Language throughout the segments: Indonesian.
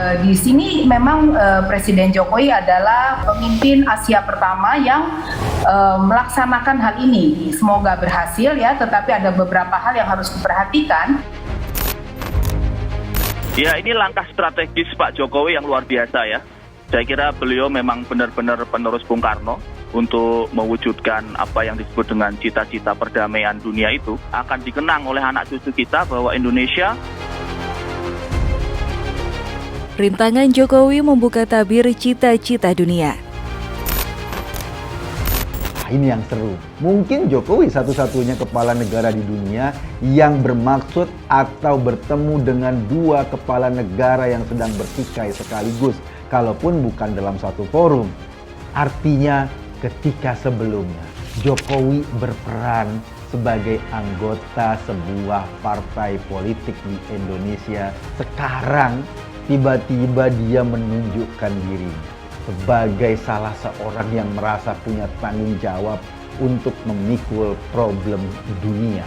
Di sini memang Presiden Jokowi adalah pemimpin Asia pertama yang melaksanakan hal ini. Semoga berhasil ya, tetapi ada beberapa hal yang harus diperhatikan. Ya, ini langkah strategis Pak Jokowi yang luar biasa ya. Saya kira beliau memang benar-benar penerus Bung Karno untuk mewujudkan apa yang disebut dengan cita-cita perdamaian dunia itu akan dikenang oleh anak cucu kita bahwa Indonesia. Rintangan Jokowi membuka tabir cita-cita dunia. Ini yang seru. Mungkin Jokowi satu-satunya kepala negara di dunia yang bermaksud atau bertemu dengan dua kepala negara yang sedang bertikai sekaligus, kalaupun bukan dalam satu forum. Artinya ketika sebelumnya Jokowi berperan sebagai anggota sebuah partai politik di Indonesia, sekarang tiba-tiba dia menunjukkan dirinya sebagai salah seorang yang merasa punya tanggung jawab untuk memikul problem dunia.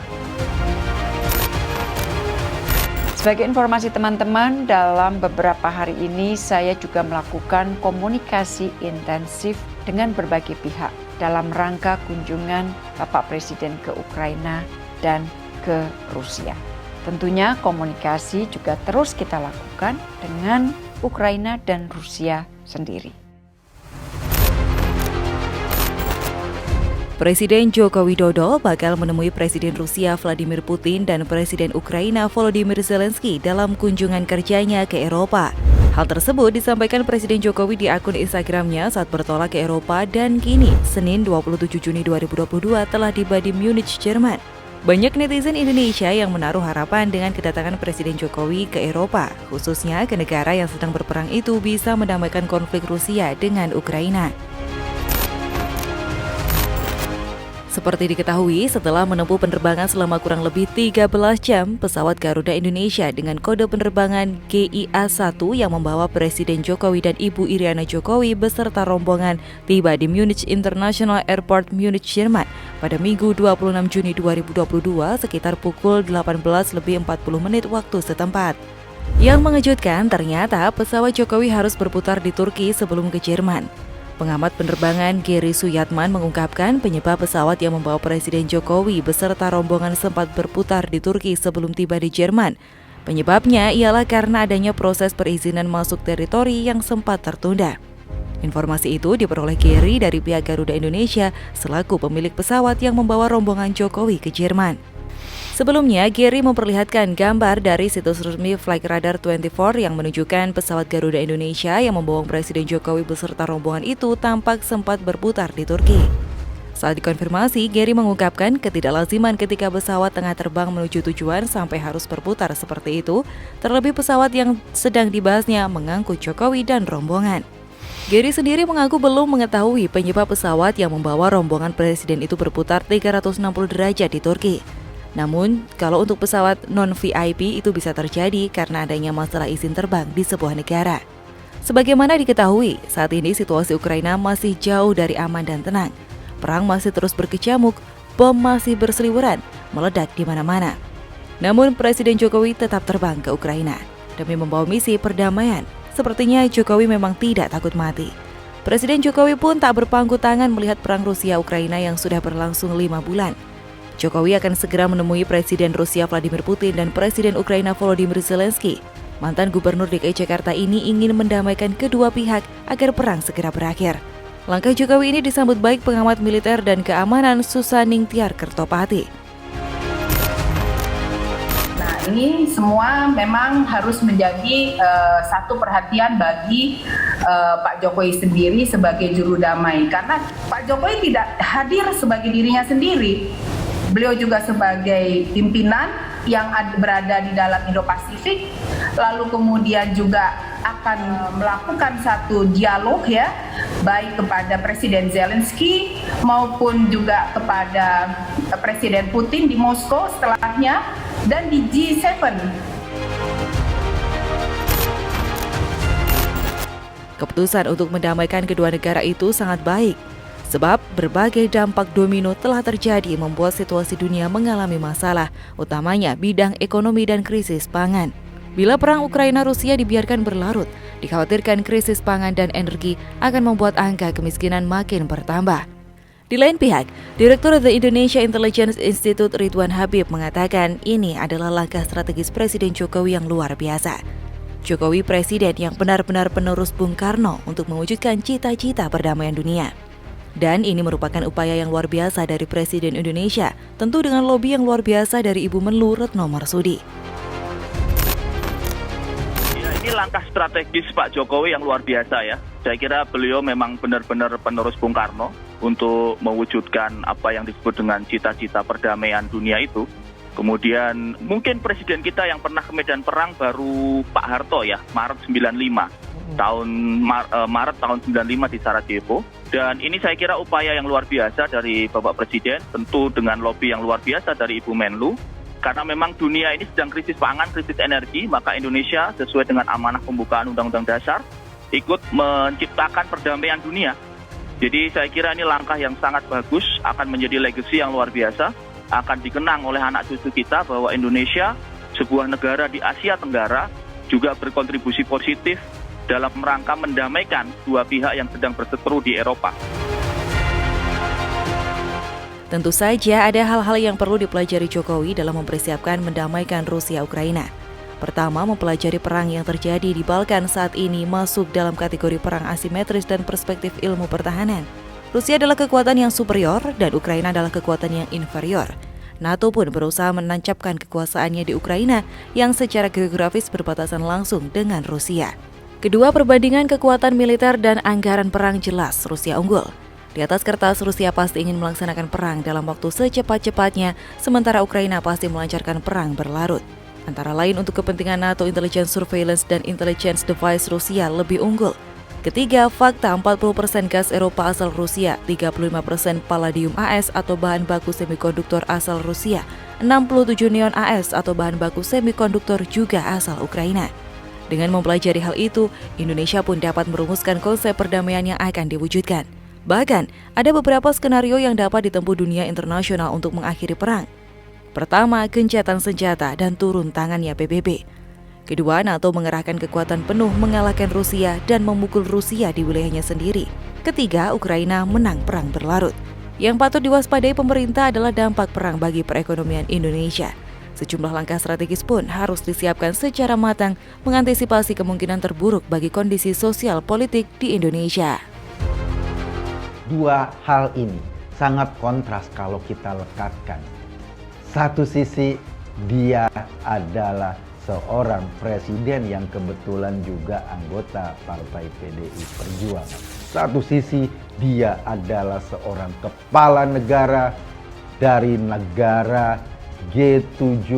Sebagai informasi teman-teman, dalam beberapa hari ini saya juga melakukan komunikasi intensif dengan berbagai pihak dalam rangka kunjungan Bapak Presiden ke Ukraina dan ke Rusia. Tentunya komunikasi juga terus kita lakukan dengan Ukraina dan Rusia sendiri. Presiden Joko Widodo bakal menemui Presiden Rusia Vladimir Putin dan Presiden Ukraina Volodymyr Zelensky dalam kunjungan kerjanya ke Eropa. Hal tersebut disampaikan Presiden Jokowi di akun Instagramnya saat bertolak ke Eropa dan kini, Senin 27 Juni 2022 telah tiba di Munich, Jerman. Banyak netizen Indonesia yang menaruh harapan dengan kedatangan Presiden Jokowi ke Eropa, khususnya ke negara yang sedang berperang itu bisa mendamaikan konflik Rusia dengan Ukraina. Seperti diketahui, setelah menempuh penerbangan selama kurang lebih 13 jam, pesawat Garuda Indonesia dengan kode penerbangan GIA-1 yang membawa Presiden Jokowi dan Ibu Iriana Jokowi beserta rombongan tiba di Munich International Airport, Munich, Jerman pada Minggu 26 Juni 2022 sekitar pukul 18:40 waktu setempat. Yang mengejutkan, ternyata pesawat Jokowi harus berputar di Turki sebelum ke Jerman. Pengamat penerbangan Gary Suyatman mengungkapkan penyebab pesawat yang membawa Presiden Jokowi beserta rombongan sempat berputar di Turki sebelum tiba di Jerman. Penyebabnya ialah karena adanya proses perizinan masuk teritori yang sempat tertunda. Informasi itu diperoleh Gary dari pihak Garuda Indonesia selaku pemilik pesawat yang membawa rombongan Jokowi ke Jerman. Sebelumnya, Gary memperlihatkan gambar dari situs resmi Flightradar 24 yang menunjukkan pesawat Garuda Indonesia yang membawa Presiden Jokowi beserta rombongan itu tampak sempat berputar di Turki. Saat dikonfirmasi, Gary mengungkapkan ketidaklaziman ketika pesawat tengah terbang menuju tujuan sampai harus berputar seperti itu, terlebih pesawat yang sedang dibahasnya mengangkut Jokowi dan rombongan. Gary sendiri mengaku belum mengetahui penyebab pesawat yang membawa rombongan Presiden itu berputar 360 derajat di Turki. Namun, kalau untuk pesawat non-VIP itu bisa terjadi karena adanya masalah izin terbang di sebuah negara. Sebagaimana diketahui, saat ini situasi Ukraina masih jauh dari aman dan tenang. Perang masih terus berkecamuk, bom masih berseliweran, meledak di mana-mana. Namun, Presiden Jokowi tetap terbang ke Ukraina demi membawa misi perdamaian. Sepertinya Jokowi memang tidak takut mati. Presiden Jokowi pun tak berpangku tangan melihat perang Rusia-Ukraina yang sudah berlangsung 5 bulan. Jokowi akan segera menemui Presiden Rusia Vladimir Putin dan Presiden Ukraina Volodymyr Zelensky. Mantan Gubernur DKI Jakarta ini ingin mendamaikan kedua pihak agar perang segera berakhir. Langkah Jokowi ini disambut baik pengamat militer dan keamanan Susaning Tiar Kertopati. Nah, ini semua memang harus menjadi satu perhatian bagi Pak Jokowi sendiri sebagai juru damai. Karena Pak Jokowi tidak hadir sebagai dirinya sendiri. Beliau juga sebagai pimpinan yang berada di dalam Indo-Pasifik, lalu kemudian juga akan melakukan satu dialog ya, baik kepada Presiden Zelensky maupun juga kepada Presiden Putin di Moskow setelahnya dan di G7. Keputusan untuk mendamaikan kedua negara itu sangat baik. Sebab berbagai dampak domino telah terjadi membuat situasi dunia mengalami masalah, utamanya bidang ekonomi dan krisis pangan. Bila perang Ukraina-Rusia dibiarkan berlarut, dikhawatirkan krisis pangan dan energi akan membuat angka kemiskinan makin bertambah. Di lain pihak, Direktur The Indonesia Intelligence Institute Ridwan Habib mengatakan ini adalah langkah strategis Presiden Jokowi yang luar biasa. Jokowi presiden yang benar-benar penerus Bung Karno untuk mewujudkan cita-cita perdamaian dunia. Dan ini merupakan upaya yang luar biasa dari Presiden Indonesia, tentu dengan lobi yang luar biasa dari Ibu Menlu Retno Marsudi. Ini langkah strategis Pak Jokowi yang luar biasa ya. Saya kira beliau memang benar-benar penerus Bung Karno untuk mewujudkan apa yang disebut dengan cita-cita perdamaian dunia itu. Kemudian mungkin presiden kita yang pernah ke medan perang baru Pak Harto ya, Maret 95. Maret tahun 95 di Sarajevo. Dan ini saya kira upaya yang luar biasa dari Bapak Presiden, tentu dengan lobi yang luar biasa dari Ibu Menlu. Karena memang dunia ini sedang krisis pangan, krisis energi, maka Indonesia sesuai dengan amanah pembukaan Undang-Undang Dasar ikut menciptakan perdamaian dunia. Jadi saya kira ini langkah yang sangat bagus, akan menjadi legacy yang luar biasa, akan dikenang oleh anak cucu kita bahwa Indonesia, sebuah negara di Asia Tenggara, juga berkontribusi positif dalam rangka mendamaikan dua pihak yang sedang berseteru di Eropa. Tentu saja ada hal-hal yang perlu dipelajari Jokowi dalam mempersiapkan mendamaikan Rusia-Ukraina. Pertama, mempelajari perang yang terjadi di Balkan saat ini masuk dalam kategori perang asimetris dan perspektif ilmu pertahanan. Rusia adalah kekuatan yang superior dan Ukraina adalah kekuatan yang inferior. NATO pun berusaha menancapkan kekuasaannya di Ukraina yang secara geografis berbatasan langsung dengan Rusia. Kedua, perbandingan kekuatan militer dan anggaran perang jelas Rusia unggul. Di atas kertas, Rusia pasti ingin melaksanakan perang dalam waktu secepat-cepatnya, sementara Ukraina pasti melancarkan perang berlarut. Antara lain untuk kepentingan NATO, intelligence surveillance dan intelligence device Rusia lebih unggul. Ketiga, fakta 40% gas Eropa asal Rusia, 35% palladium AS atau bahan baku semikonduktor asal Rusia, 67 neon AS atau bahan baku semikonduktor juga asal Ukraina. Dengan mempelajari hal itu, Indonesia pun dapat merumuskan konsep perdamaian yang akan diwujudkan. Bahkan, ada beberapa skenario yang dapat ditempuh dunia internasional untuk mengakhiri perang. Pertama, gencatan senjata dan turun tangannya PBB. Kedua, NATO mengerahkan kekuatan penuh mengalahkan Rusia dan memukul Rusia di wilayahnya sendiri. Ketiga, Ukraina menang perang berlarut. Yang patut diwaspadai pemerintah adalah dampak perang bagi perekonomian Indonesia. Sejumlah langkah strategis pun harus disiapkan secara matang mengantisipasi kemungkinan terburuk bagi kondisi sosial politik di Indonesia. Dua hal ini sangat kontras kalau kita lekatkan. Satu sisi dia adalah seorang presiden yang kebetulan juga anggota Partai PDI Perjuangan. Satu sisi dia adalah seorang kepala negara dari negara G7,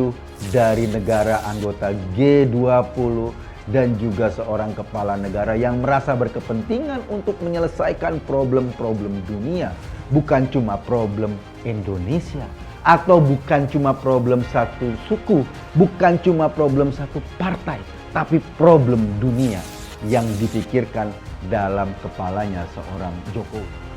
dari negara anggota G20, dan juga seorang kepala negara yang merasa berkepentingan untuk menyelesaikan problem-problem dunia. Bukan cuma problem Indonesia, atau bukan cuma problem satu suku, bukan cuma problem satu partai, tapi problem dunia yang dipikirkan dalam kepalanya seorang Jokowi.